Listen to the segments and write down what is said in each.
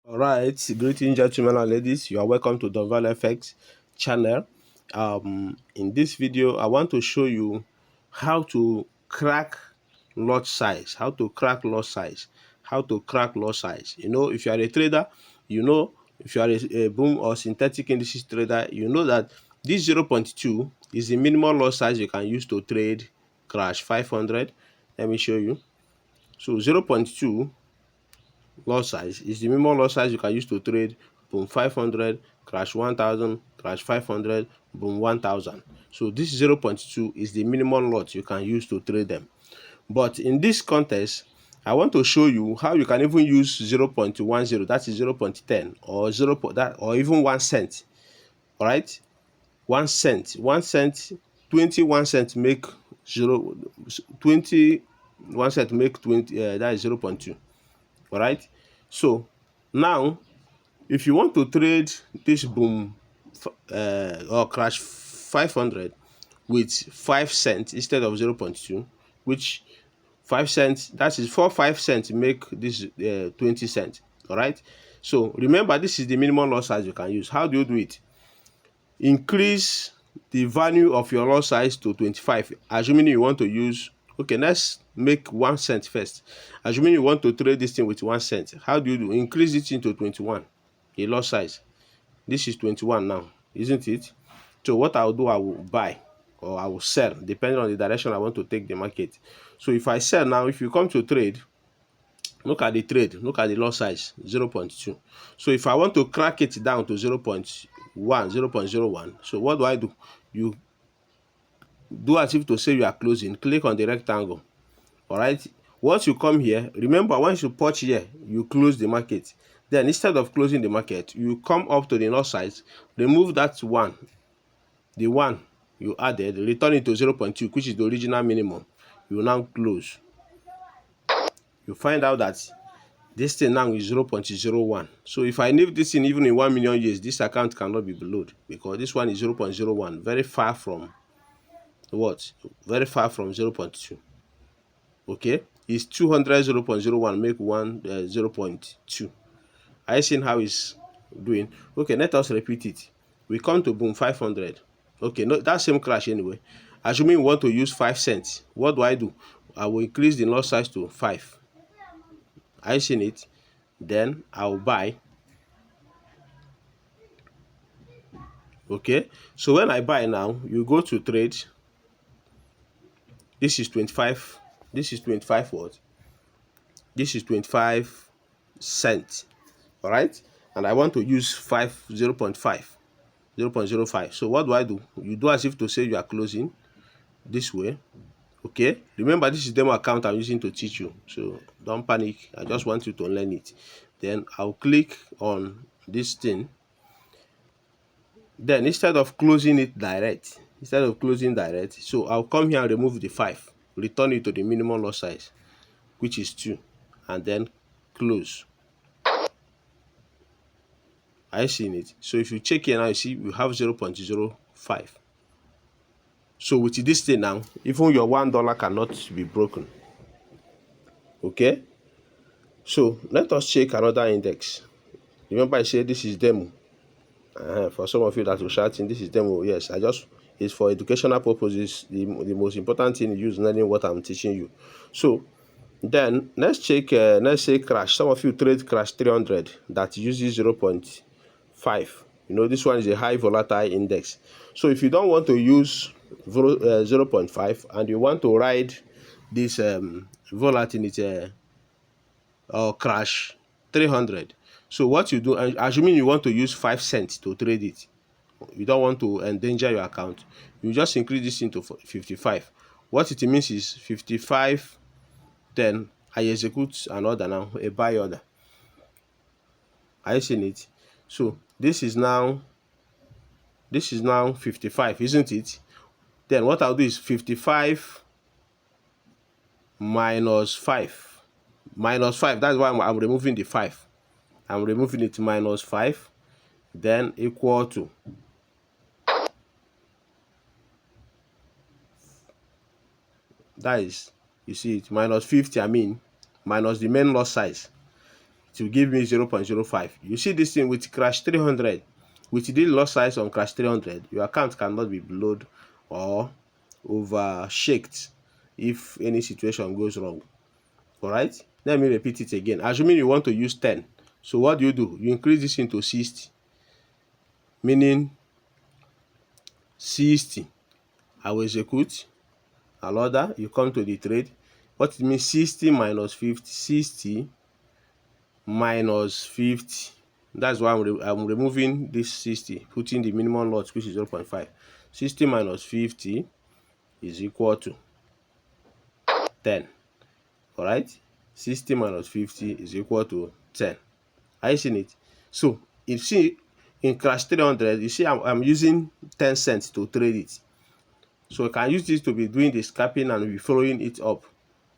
All right, greetings, gentlemen and ladies. You are welcome to the Val FX channel. In this video, I want to show you how to crack lot size, how to crack lot size, how to crack lot size. You know, if you are a trader, you know, if you are a boom or synthetic indices trader, you know that this 0.2 is the minimum lot size you can use to trade crash 500. Let me show you. So 0.2 lot size is the minimum lot size you can use to trade boom 500, crash 1000, crash 500, boom 1000. So this 0.2 is the minimum lot you can use to trade them. But in this contest, I want to show you how you can even use 0.10, that is 0.10, or or even 1 cent. All right, 1 cent, 1 cent, 21 cent make 21 cent make 20, that is 0.2. All right, so now if you want to trade this boom or crash 500 with 5 cents instead of 0.2, which 5 cents, that is 5 cents make this 20 cents. All right, so remember, this is the minimum lot size you can use. How do you do it? Increase the value of your lot size to 25, assuming you want to use, okay, let's make 1 cent first. Assuming you want to trade this thing with 1 cent, how do you do? Increase it into 21, a lot size. This is 21 now, isn't it? So what I'll do, I will buy or I will sell depending on the direction I want to take the market. So if I sell now, if you come to trade, look at the trade, look at the lot size 0.2. So if I want to crack it down to 0.1, 0.01, so what do? You do as if to say you are closing. Click on the rectangle. All right, once you come here, remember, once you touch here, you close the market. Then instead of closing the market, you come up to the north side, remove that one, the one you added, return it to 0.2, which is the original minimum. You now close. You find out that this thing now is 0.01. So if I leave this in even in 1 million years, this account cannot be below, because this one is 0.01, very far from what? Very far from 0.2. Okay, is 200, 0.01 make one 0.2. Are you seeing how it's doing? Okay, let us repeat it. We come to boom 500. Okay, no, that same crash anyway. Assuming we want to use 5 cents, what do? I will increase the lot size to 5. Are you seeing it? Then I'll buy. Okay, so when I buy now, you go to trade. This is 25. This is 25 what? This is 25 cents. All right, and I want to use 0.5, 0.05. So what do? You do as if to say you are closing this way. Okay, remember, this is demo account I'm using to teach you, so don't panic. I just want you to learn it. Then I'll click on this thing. Then instead of closing direct, so I'll come here and remove the 5, return it to the minimum lot size, which is 2, and then close. Are you seeing it? So if you check here now, you see we have 0.05. So with this thing now, even your $1 cannot be broken. Okay, so let us check another index. Remember, I said this is demo. For some of you that will shouting, this is demo. Yes, it's for educational purposes. The most important thing is learning what I'm teaching you. So then let's check, let's say crash. Some of you trade crash 300 that uses 0.5. You know, this one is a high volatile index. So if you don't want to use 0.5 and you want to ride this volatility or crash 300, so what you do, assuming you want to use 5 cents to trade it, you don't want to endanger your account, you just increase this into 55. What it means is 55, then I execute an order now, a buy order. Are you seeing it? So this is now 55, isn't it? Then what I'll do is 55 minus 5. Minus 5, that's why I'm removing the 5. I'm removing it, minus 5, then equal to, that is, you see it, minus 50, I mean, minus the main lot size. will give me 0.05. You see this thing with crash 300, with the loss size on crash 300, your account cannot be blowed or overshaked if any situation goes wrong. All right, let me repeat it again. Assuming you want to use 10, so what do? You increase this into 60, meaning 60. I will execute an order. You come to the trade. What it means, 60 minus 50, 60 minus 50. That's why I'm removing this 60, putting the minimum lot, which is 0.5. 60 minus 50 is equal to 10. All right, 60 minus 50 is equal to 10. Are you seeing it? So you see in crash 300, you see I'm using 10 cents to trade it. So I can use this to be doing the scalping and be following it up,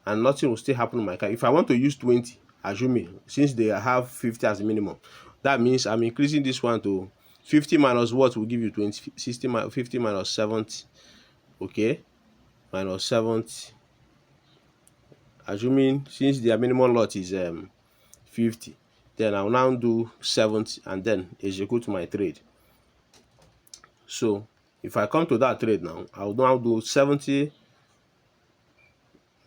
and nothing will still happen in my account. If I want to use 20, assuming, since they have 50 as a minimum, that means I'm increasing this one to 50 minus what will give you 20, 60 minus 50 minus 70. Okay, minus 70. Assuming since their minimum lot is 50, then I'll now do 70 and then execute my trade. So if I come to that trade now, I'll now do 70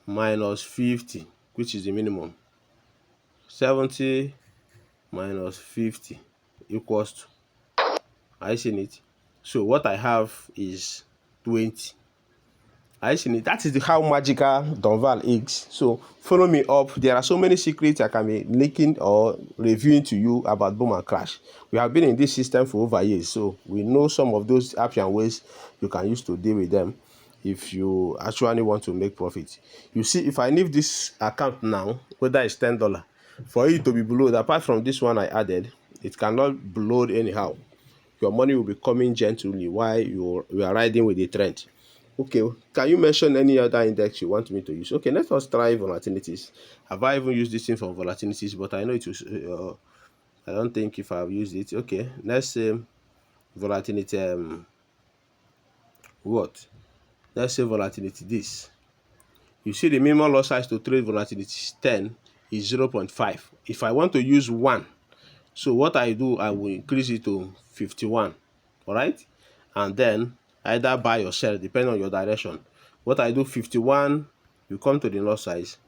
minus 50, which is the minimum. 70 minus 50 equals to, are you seeing it? So what I have is 20. Are you seeing it? That is how magical Donval is. So follow me up. There are so many secrets I can be linking or reviewing to you about boom and crash. We have been in this system for over years, so we know some of those apps and ways you can use to deal with them if you actually want to make profit. You see, if I leave this account now, whether it's $10, for it to be blowed, apart from this one I added, it cannot blow anyhow. Your money will be coming gently while you are riding with the trend. Okay, can you mention any other index you want me to use? Okay, let us try volatilities. Have I even used this thing for volatilities? But I know it was, I don't think if I've used it. Okay, let's say volatility, what? Let's say volatility this. You see the minimum lot size to trade volatility is 10, is 0.5. If I want to use 1, so what I do, I will increase it to 51. All right, and then either buy or sell depending on your direction. What I do, 51, you come to the lot size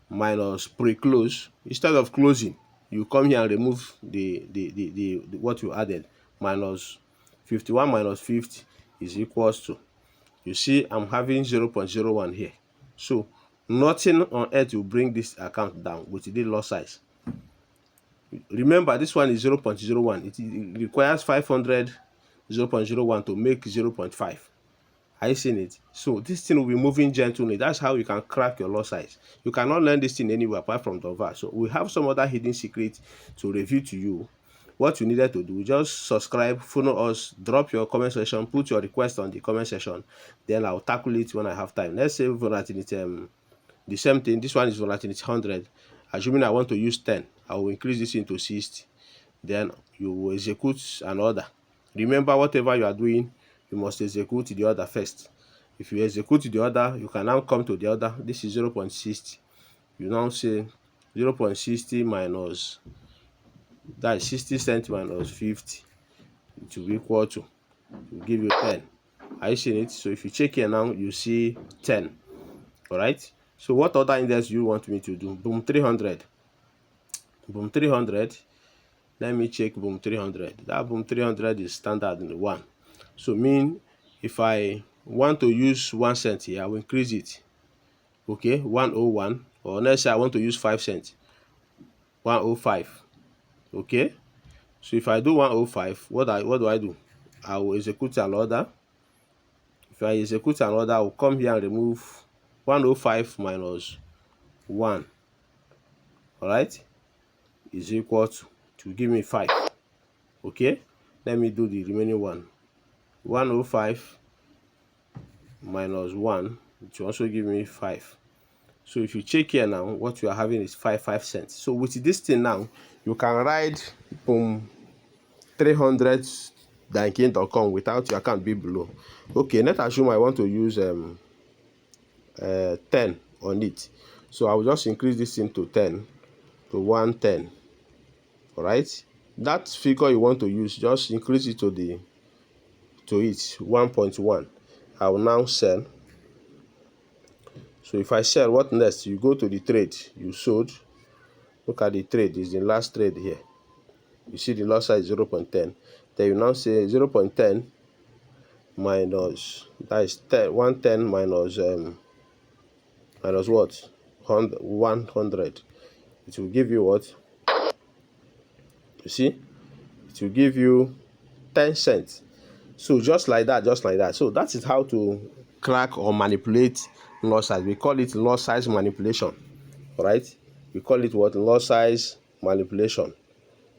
minus pre-close. Instead of closing, you come here and remove the what you added. Minus 51 minus 50 is equals to, you see I'm having 0.01 here. So nothing on earth will bring this account down with the lot size. Remember, this one is 0.01. It requires 500 0.01 to make 0.5. Are you seeing it? So this thing will be moving gently. That's how you can crack your lot size. You cannot learn this thing anywhere apart from Donval. So we have some other hidden secrets to review to you. What you needed to do, just subscribe, follow us, drop your comment section, put your request on the comment section. Then I'll tackle it when I have time. Let's say volatility, the same thing. This one is volatility 100. Assuming I want to use 10, I will increase this into 60. Then you will execute an order. Remember, whatever you are doing, you must execute the order first. If you execute the order, you can now come to the order. This is 0.60. You now say 0.60 minus, that is 60 cents minus 50. It will be equal to, it will give you 10. Are you seeing it? So if you check here now, you see 10. All right. So what other index do you want me to do? Boom 300. Boom 300. Let me check boom 300. That boom 300 is standard in the one. So mean if I want to use 1 cent here, I will increase it. Okay, 101. Or let's say I want to use 5 cents. 105. Okay. So if I do 105, what do I do? I will execute an order. If I execute an order, I will come here and remove 105 minus 1. All right, is equal to give me 5. Okay, let me do the remaining one. 105 minus 1, it will also give me 5. So if you check here now, what you are having is 5 cents. So with this thing now, you can ride boom 300 danking.com without your account be below. Okay, let's assume I want to use 10 on it. So I will just increase this thing to 10, to 110. All right, that figure you want to use, just increase it to 1.1. I will now sell. So if I sell, what next? You go to the trade you sold. Look at the trade, is the last trade here. You see the loss size 0.10. Then you now say 0.10 minus, that is 110 minus minus what? 100. It will give you what? You see, it will give you 10 cents. So just like that, just like that. So that is how to crack or manipulate loss size. We call it loss size manipulation. All right, we call it what? Loss size manipulation.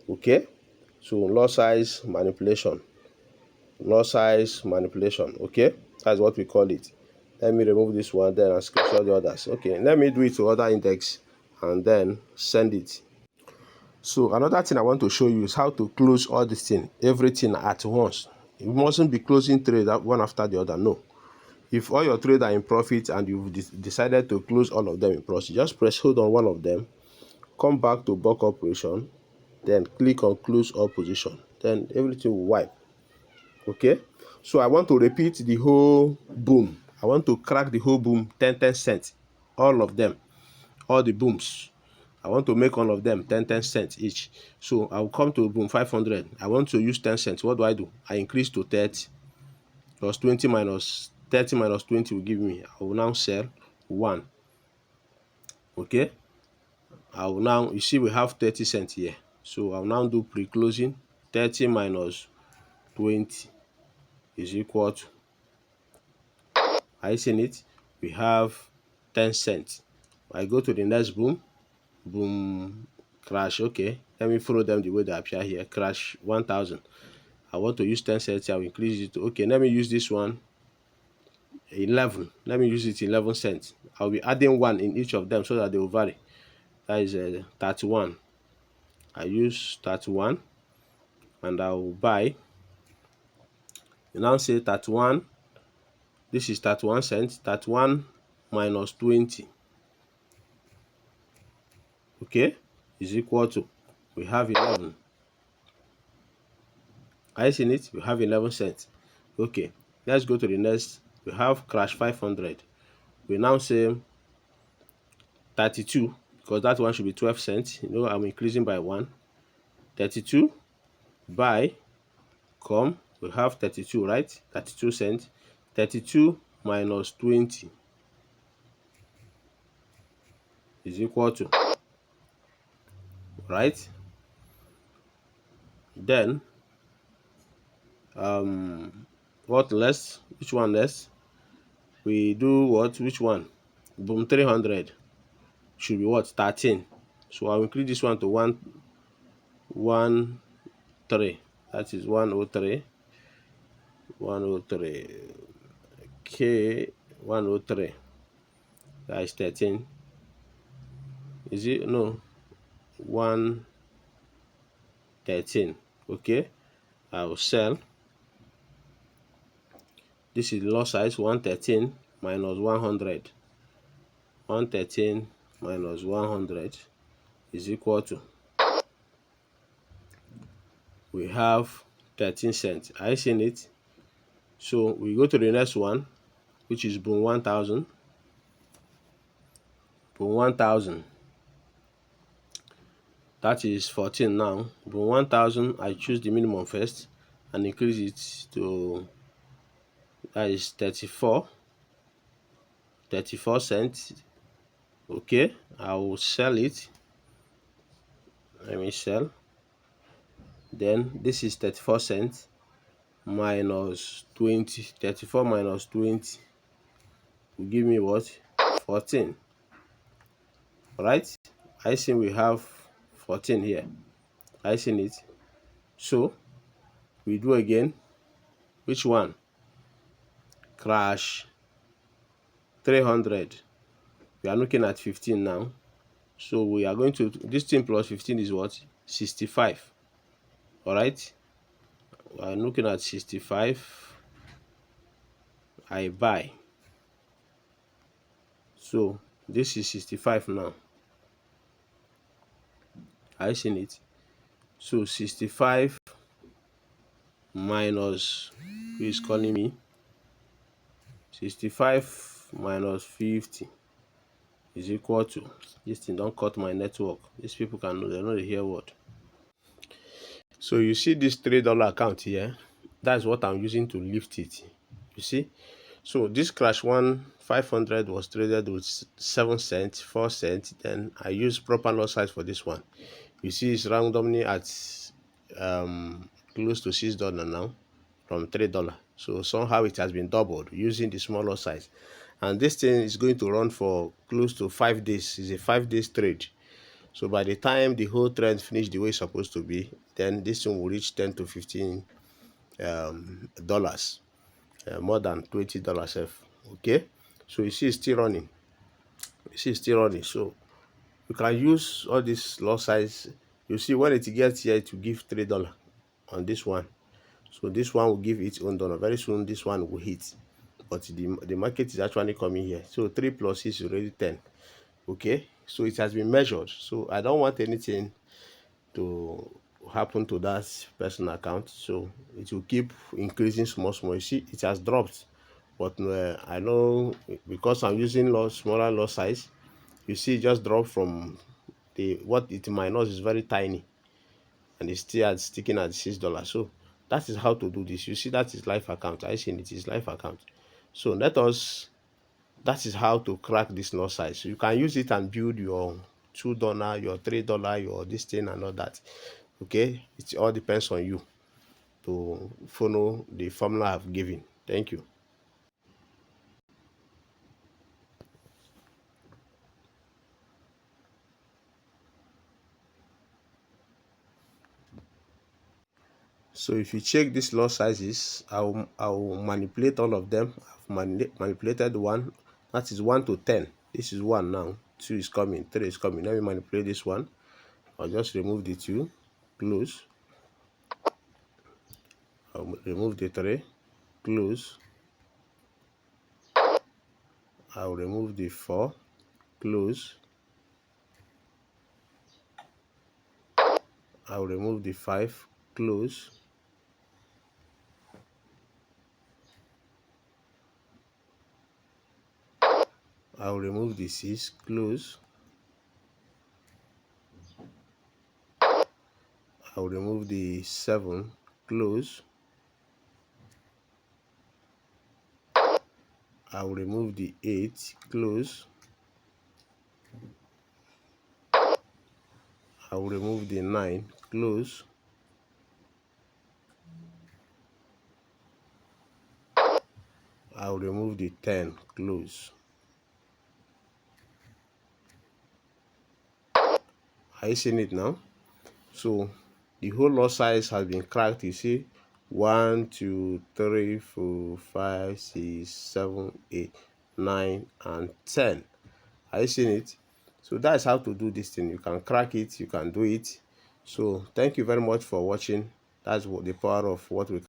Okay, so loss size manipulation, loss size manipulation. Okay, that's what we call it. Let me remove this one, then I'll screenshot the others. Okay, let me do it to other index and then send it. So another thing I want to show you is how to close all this thing, everything at once. You mustn't be closing trade one after the other. No. If all your trades are in profit and you've decided to close all of them in profit, just press hold on one of them, come back to bulk operation, then click on close all position. Then everything will wipe. Okay. So I want to repeat the whole boom. I want to crack the whole boom 10 cents. All of them. All the booms. I want to make all of them 10 cents each. So I will come to boom 500. I want to use 10 cents. What do? I increase to 30. Plus 20 minus 30 minus 20 will give me. I will now sell 1. Okay. I will now, you see we have 30 cents here. So I will now do pre-closing. 30 minus 20 is equal to, I seen it, we have 10 cents. I go to the next boom. Boom, crash. Okay, let me follow them the way they appear here. Crash 1000. I want to use 10 cents. I will increase it to, okay, let me use this one 11. Let me use it 11 cents. I'll be adding 1 in each of them so that they will vary. That is 31. I use 31 and I will buy. You now say 31. This is 31 cents. 31 minus 20. Okay, is equal to, we have 11. I seen it, we have 11 cents. Okay, let's go to the next. We have crash 500. We now say 32 because that one should be 12 cents. You know, I'm increasing by 1. 32 buy, come, we have 32, right? 32 cents. 32 minus 20 is equal to, right? Then what less? Which one less? We do what? Which one? Boom 300 should be what? 13. So I'll increase this one to 113. That is 103. 103. Okay, 103. That is 13. Is it? No. 113. Okay. I will sell. This is the loss size 113 minus 100. 113 minus 100 is equal to, we have 13 cents. I seen it. So we go to the next one, which is boom 1000. Boom 1000. That is 14 now. Boom 1000. I choose the minimum first and increase it to, that is 34 cents. Okay, I will sell it. Let me sell. Then this is 34 cents minus 20. 34 minus 20 will give me what? 14. All right, I see we have 14 here. I seen it. So we do again. Which one? Crash 300. We are looking at 15 now. So we are going to, this thing plus 15 is what? 65. All right, we are looking at 65. I buy. So this is 65 now. I seen it. So 65 minus, who is calling me? 65 minus 50 is equal to, this thing don't cut my network. These people can know, they know the hear word. So you see this $3 account here, that's what I'm using to lift it. You see, so this crash one 500 was traded with 7 cents, 4 cents. Then I use proper lot size for this one. You see it's randomly at close to $6 now from $3. So somehow it has been doubled using the smaller size. And this thing is going to run for close to 5 days. It's a 5 days trade. So by the time the whole trend finish the way it's supposed to be, then this one will reach 10 to 15 dollars, more than $20. Okay, so you see it's still running. You see it's still running. So you can use all this lot size. You see when it gets here, it will give $3 on this one. So this one will give its own dollar. Very soon this one will hit, but the market is actually coming here. So 3 plus 6 is already 10. Okay, so it has been measured. So I don't want anything to happen to that personal account, so it will keep increasing small. You see it has dropped, but I know because I'm using smaller lot size, you see it just dropped from the what it minus is very tiny, and it's still sticking at $6. So that is how to do this. You see that is live account. I see it is live account. So that is how to crack this lot size. You can use it and build your $2, your $3, your this thing and all that. Okay, it all depends on you to follow the formula I've given. Thank you. So if you check these lot sizes, I'll manipulate all of them. I've manipulated one, that is 1 to 10. This is 1 now, 2 is coming, 3 is coming. Let me manipulate this one. I'll just remove the 2, close. I'll remove the 3, close. I'll remove the 4, close. I'll remove the 5, close. I'll remove the 6, close. I'll remove the 7, close. I'll remove the 8, close. I'll remove the 9, close. I'll remove the 10, close. Are you seeing it now? So the whole lot size has been cracked. You see 1, 2, 3, 4, 5, 6, 7, 8, 9, and 10. Are you seeing it? So that's how to do this thing. You can crack it, you can do it. So thank you very much for watching. That's what the power of what we